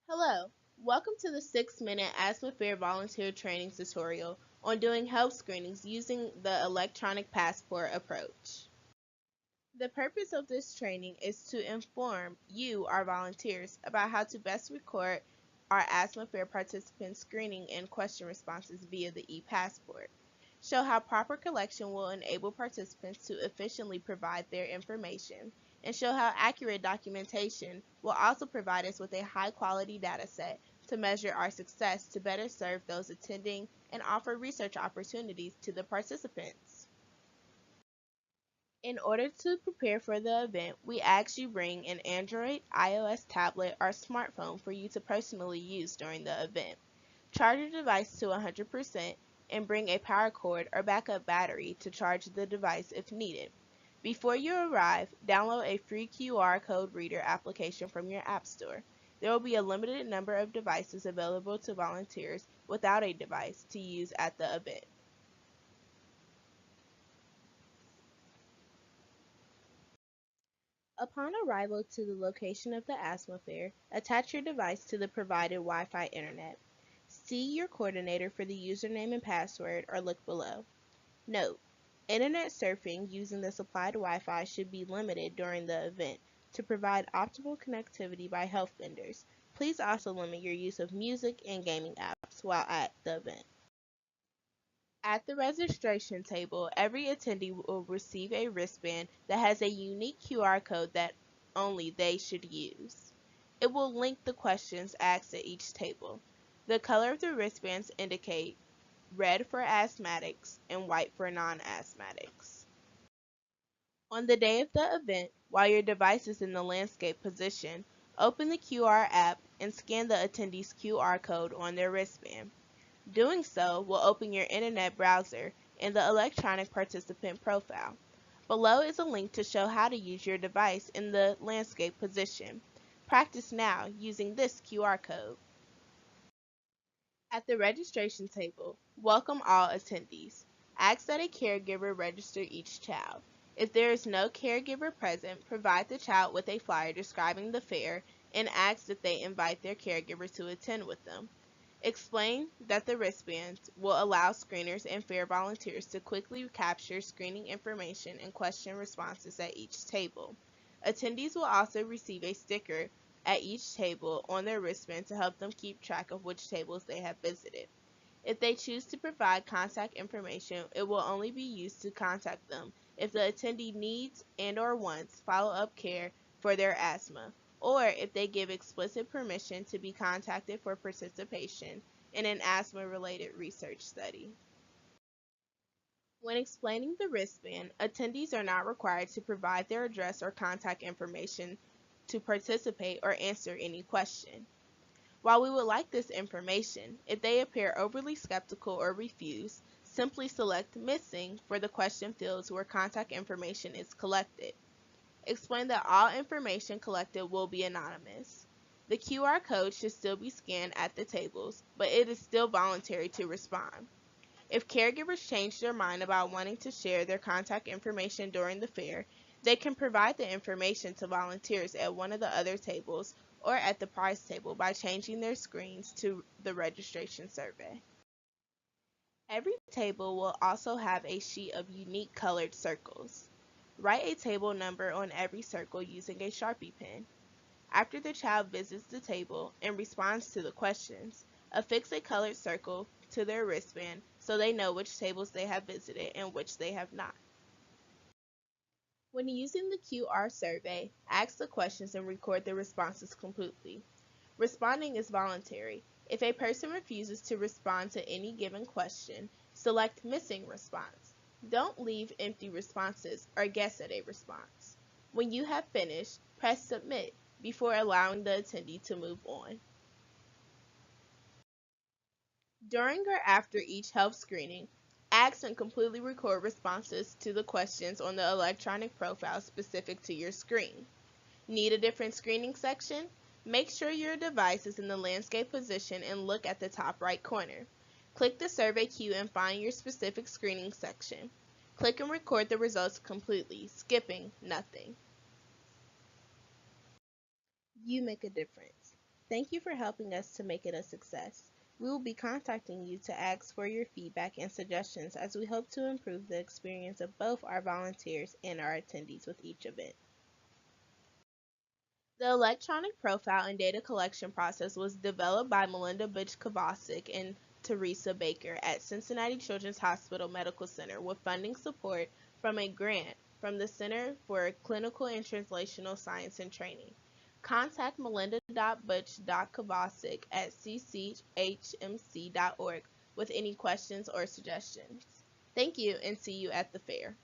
Hello, welcome to the 6-minute Asthma Fair volunteer training tutorial on doing health screenings using the electronic passport approach. The purpose of this training is to inform you, our volunteers, about how to best record our Asthma Fair participant screening and question responses via the e-passport. Show how proper collection will enable participants to efficiently provide their information, and show how accurate documentation will also provide us with a high-quality data set to measure our success to better serve those attending and offer research opportunities to the participants. In order to prepare for the event, we ask you bring an Android, iOS tablet, or smartphone for you to personally use during the event. Charge your device to 100% and bring a power cord or backup battery to charge the device if needed. Before you arrive, download a free QR code reader application from your App Store. There will be a limited number of devices available to volunteers without a device to use at the event. Upon arrival to the location of the Asthma Fair, attach your device to the provided Wi-Fi internet. See your coordinator for the username and password or look below. Note: Internet surfing using the supplied Wi-Fi should be limited during the event to provide optimal connectivity by health vendors. Please also limit your use of music and gaming apps while at the event. At the registration table, every attendee will receive a wristband that has a unique QR code that only they should use. It will link the questions asked at each table. The color of the wristbands indicate red for asthmatics and white for non-asthmatics. On the day of the event, while your device is in the landscape position, open the QR app and scan the attendee's QR code on their wristband. Doing so will open your internet browser and the electronic participant profile. Below is a link to show how to use your device in the landscape position. Practice now using this QR code. At the registration table, welcome all attendees. Ask that a caregiver register each child. If there is no caregiver present, provide the child with a flyer describing the fair and ask if they invite their caregiver to attend with them. Explain that the wristbands will allow screeners and fair volunteers to quickly capture screening information and question responses at each table. Attendees will also receive a sticker at each table on their wristband to help them keep track of which tables they have visited. If they choose to provide contact information, it will only be used to contact them if the attendee needs and/or wants follow-up care for their asthma, or if they give explicit permission to be contacted for participation in an asthma-related research study. When explaining the wristband, attendees are not required to provide their address or contact information to participate or answer any question. While we would like this information, if they appear overly skeptical or refuse, simply select Missing for the question fields where contact information is collected. Explain that all information collected will be anonymous. The QR code should still be scanned at the tables, but it is still voluntary to respond. If caregivers change their mind about wanting to share their contact information during the fair, they can provide the information to volunteers at one of the other tables or at the prize table by changing their screens to the registration survey. Every table will also have a sheet of unique colored circles. Write a table number on every circle using a Sharpie pen. After the child visits the table and responds to the questions, affix a colored circle to their wristband so they know which tables they have visited and which they have not. When using the QR survey, ask the questions and record the responses completely. Responding is voluntary. If a person refuses to respond to any given question, select Missing Response. Don't leave empty responses or guess at a response. When you have finished, press Submit before allowing the attendee to move on. During or after each health screening, ask and completely record responses to the questions on the electronic profile specific to your screen. Need a different screening section? Make sure your device is in the landscape position and look at the top right corner. Click the survey queue and find your specific screening section. Click and record the results completely, skipping nothing. You make a difference. Thank you for helping us to make it a success. We will be contacting you to ask for your feedback and suggestions as we hope to improve the experience of both our volunteers and our attendees with each event. The electronic profile and data collection process was developed by Melinda Butch Kovacic and Teresa Baker at Cincinnati Children's Hospital Medical Center with funding support from a grant from the Center for Clinical and Translational Science and Training. Contact melinda.butch.kovacic at cchmc.org with any questions or suggestions. Thank you and see you at the fair.